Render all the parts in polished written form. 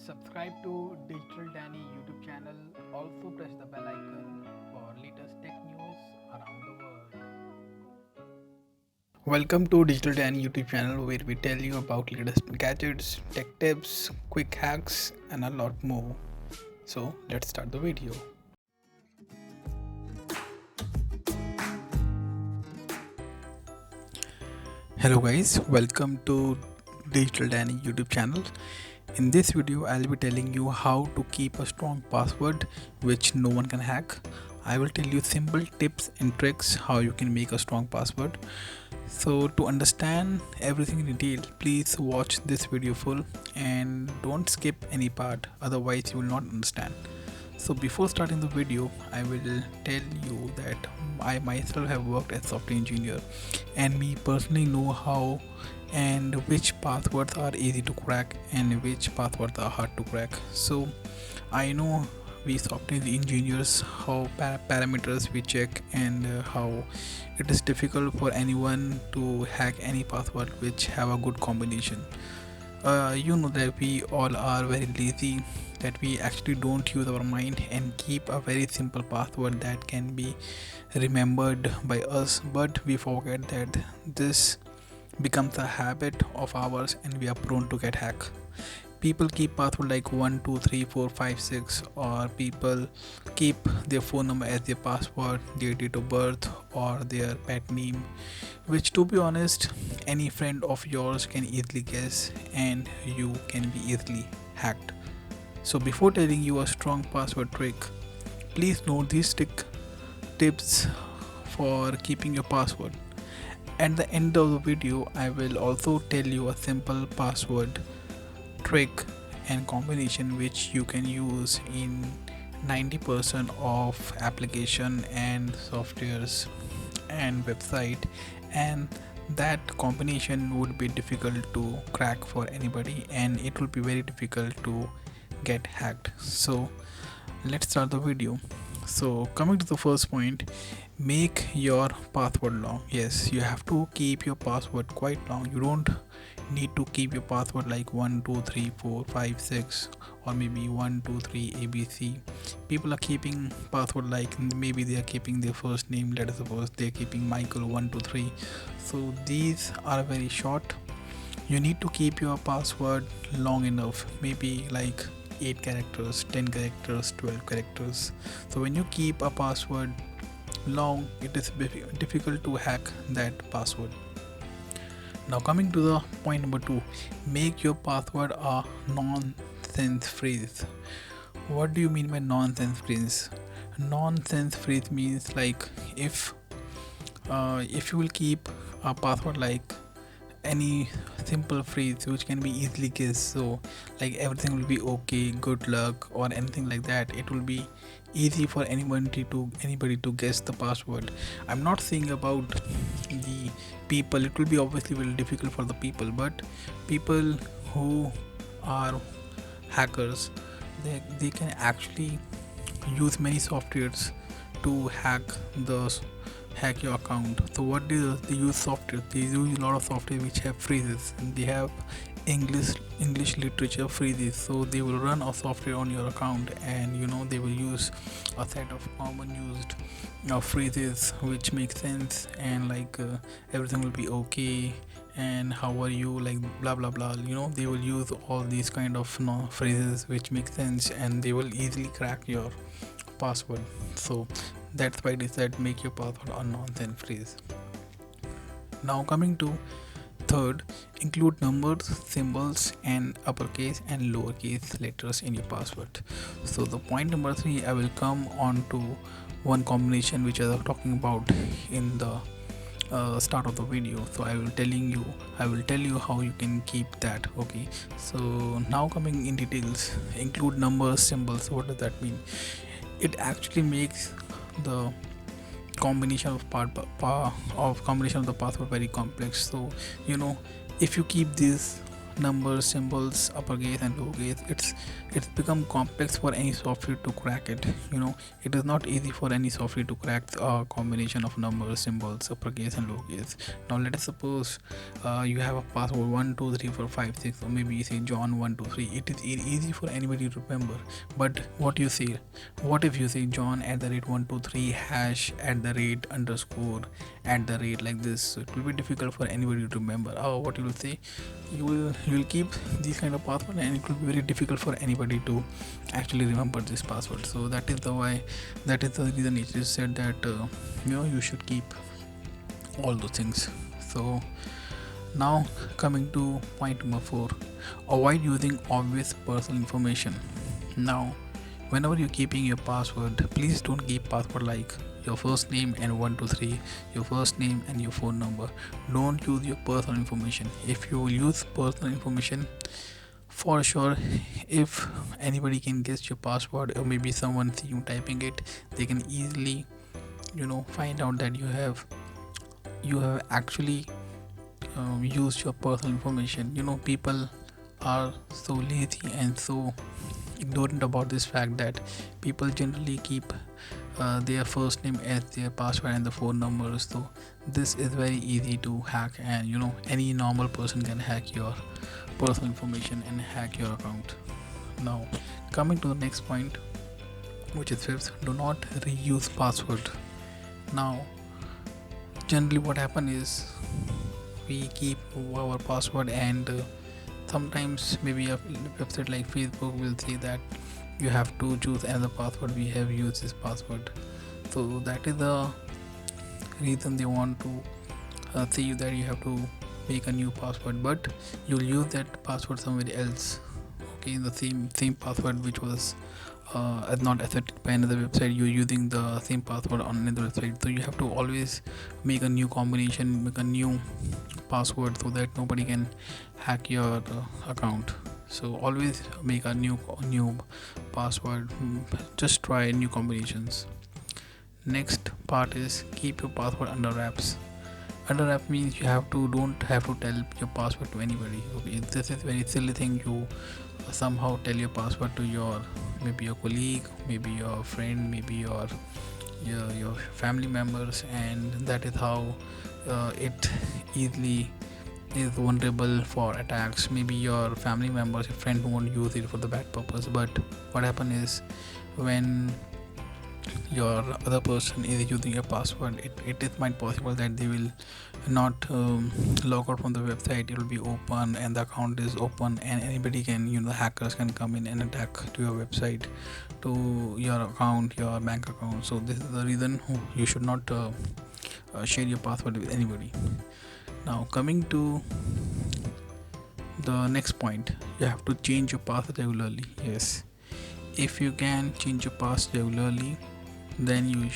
Subscribe to Digital Danny YouTube channel. Also press the bell icon for latest tech news around the world. Welcome to Digital Danny YouTube channel where we tell you about latest gadgets, tech tips, quick hacks and a lot more. So let's start the video. Hello guys, welcome to Digital Danny YouTube channel. In this video, I'll be telling you how to keep a strong password which no one can hack. I will tell you simple tips and tricks how you can make a strong password. So to understand everything in detail, please watch this video full and don't skip any part, otherwise you will not understand. So before starting the video, I will tell you that I myself have worked as software engineer and me personally know how and which passwords are easy to crack and which passwords are hard to crack. So I know we software engineers how parameters we check and how it is difficult for anyone to hack any password which have a good combination. You know that we all are very lazy, that we actually don't use our mind and keep a very simple password that can be remembered by us, but we forget that this becomes a habit of ours and we are prone to get hacked. People keep password like 1 2 3 4 5 6, or people keep their phone number as their password, their date of birth or their pet name, which to be honest any friend of yours can easily guess and you can be easily hacked. So before telling you a strong password trick, please note these tips for keeping your password. At the end of the video, I will also tell you a simple password trick and combination which you can use in 90% of application and softwares and website, and that combination would be difficult to crack for anybody and it will be very difficult to get hacked. So let's start the video. So coming to the first point, make your password long. Yes, you have to keep your password quite long. You don't need to keep your password like 1 2 3 4 5 6 or maybe 1 2 3 ABC. People are keeping password like maybe they are keeping their first name, let us suppose they're keeping Michael 1 2 3. So these are very short. You need to keep your password long enough, maybe like 8 characters, 10 characters, 12 characters. So when you keep a password long, it is difficult to hack that password. Now coming to the point number 2, make your password a nonsense phrase. What do you mean by nonsense phrase? Nonsense phrase means like if you will keep a password like any simple phrase which can be easily guessed, so like everything will be okay, good luck or anything like that, it will be easy for anybody to guess the password. I'm not saying about the people, it will be obviously very difficult for the people, but people who are hackers, they can actually use many softwares to hack your account. So what do they use software? They use a lot of software which have phrases and they have English literature phrases. So they will run a software on your account and they will use a set of common used phrases which make sense and like everything will be okay and how are you, like blah blah blah. They will use all these kind of phrases which make sense and they will easily crack your password. So that's why they said make your password a nonsense phrase. Now coming to third, include numbers, symbols and uppercase and lowercase letters in your password. So the point number 3, I will come on to one combination which I was talking about in the start of the video. So I will tell you how you can keep that. Okay, so now coming in details, include numbers, symbols. What does that mean? It actually makes the combination of combination of the password very complex. So if you keep these numbers, symbols, uppercase and lowercase. It's become complex for any software to crack it. It is not easy for any software to crack a combination of numbers, symbols, uppercase and lowercase. Now let us suppose you have a password 1234556, or maybe you say John123. It is easy for anybody to remember. But what if you say John at the rate 123 hash at the rate underscore at the rate like this? So it will be difficult for anybody to remember. What you will say, you will keep these kind of password, and it will be very difficult for anybody to actually remember this password. So that is the reason it is said that you should keep all those things. So now coming to point number 4, avoid using obvious personal information. Now whenever you're keeping your password, please don't keep password like your first name and 123, your first name and your phone number. Don't use your personal information. If you use personal information, for sure, if anybody can guess your password, or maybe someone see you typing it, they can easily find out that you have actually used your personal information. People are so lazy and so ignorant about this fact that people generally keep their first name as their password and the phone numbers. So this is very easy to hack, and any normal person can hack your personal information and hack your account. Now coming to the next point, which is 5th, do not reuse password. Now generally what happen is we keep our password, and sometimes maybe a website like Facebook will say that you have to choose another password, we have used this password. So that is the reason they want to say you that you have to make a new password, but you'll use that password somewhere else. Okay, the same password which was not accepted by another website, you're using the same password on another website. So you have to always make a new combination, make a new password, so that nobody can hack your account. So always make a new password. Just try new combinations. Next part is keep your password under wraps. Under wrap means you don't have to tell your password to anybody. Okay, this is very silly thing. You somehow tell your password to maybe your colleague, maybe your friend, maybe your family members, and that is how it easily is vulnerable for attacks. Maybe your family members, your friend won't use it for the bad purpose, but what happen is when your other person is using your password, it is might possible that they will not log out from the website. It will be open and the account is open, and anybody can, the hackers can come in and attack to your website, to your account, your bank account. So this is the reason you should not share your password with anybody. Now coming to the next point, you have to change your password regularly. Yes, if you can change your password regularly, then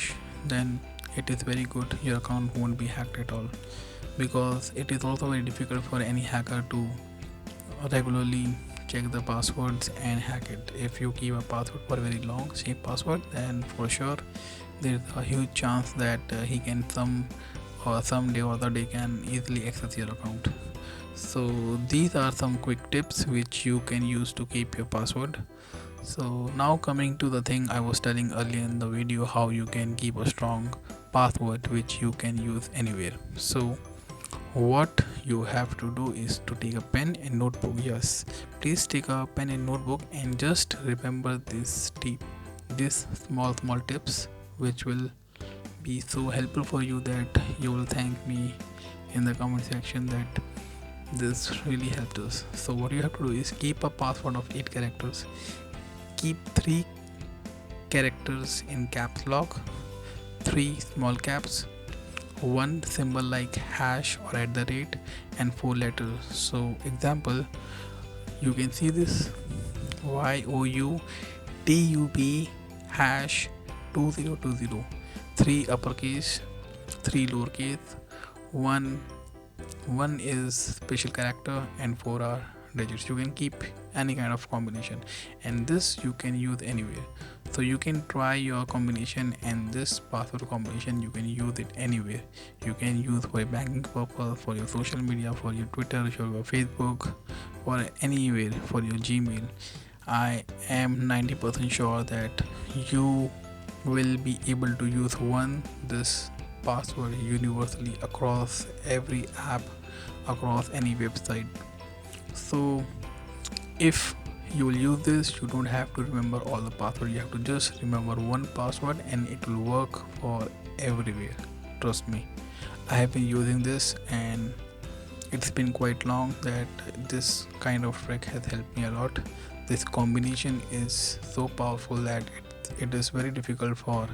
then it is very good. Your account won't be hacked at all, because it is also very difficult for any hacker to regularly check the passwords and hack it. If you keep a password for a very long, same password, then for sure there is a huge chance that he can someday or other day can easily access your account. So these are some quick tips which you can use to keep your password. So now coming to the thing I was telling earlier in the video, how you can keep a strong password which you can use anywhere. So what you have to do is to take a pen and notebook. Yes, please take a pen and notebook and just remember this small tips, which will be so helpful for you that you will thank me in the comment section that this really helped us. So what you have to do is keep a password of 8 characters. Keep 3 characters in caps lock, 3 small caps, 1 symbol like hash or at the rate, and 4 letters. So example, you can see this YOUTUB hash 2020, 3 uppercase, 3 lowercase, 1 is special character, and 4 are digits. You can keep any kind of combination, and this you can use anywhere. So you can try your combination, and this password combination you can use it anywhere. You can use for a banking purpose, for your social media, for your Twitter, for your Facebook, for anywhere, for your Gmail. I am 90% sure that you will be able to use this password universally across every app, across any website. So if you will use this, you don't have to remember all the password. You have to just remember one password and it will work for everywhere. Trust me, I have been using this and it's been quite long that this kind of trick has helped me a lot. This combination is so powerful that it is very difficult for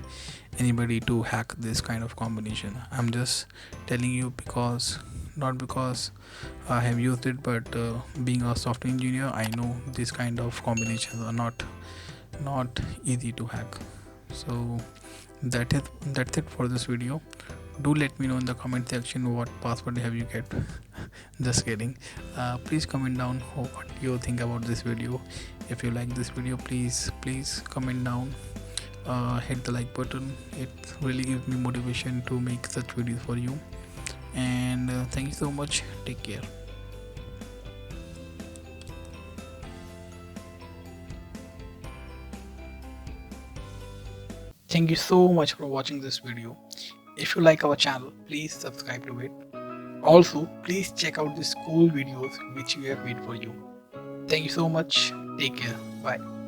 anybody to hack this kind of combination. I'm just telling you because, not because I have used it, but being a software engineer, I know these kind of combinations are not easy to hack. So that's it for this video. Do let me know in the comment section what password have you get. Just kidding. Please comment down what you think about this video. If you like this video, please comment down. Hit the like button. It really gives me motivation to make such videos for you. And thank you so much. Take care. Thank you so much for watching this video. If you like our channel, please subscribe to it. Also, please check out these cool videos which we have made for you. Thank you so much. Take care. Bye.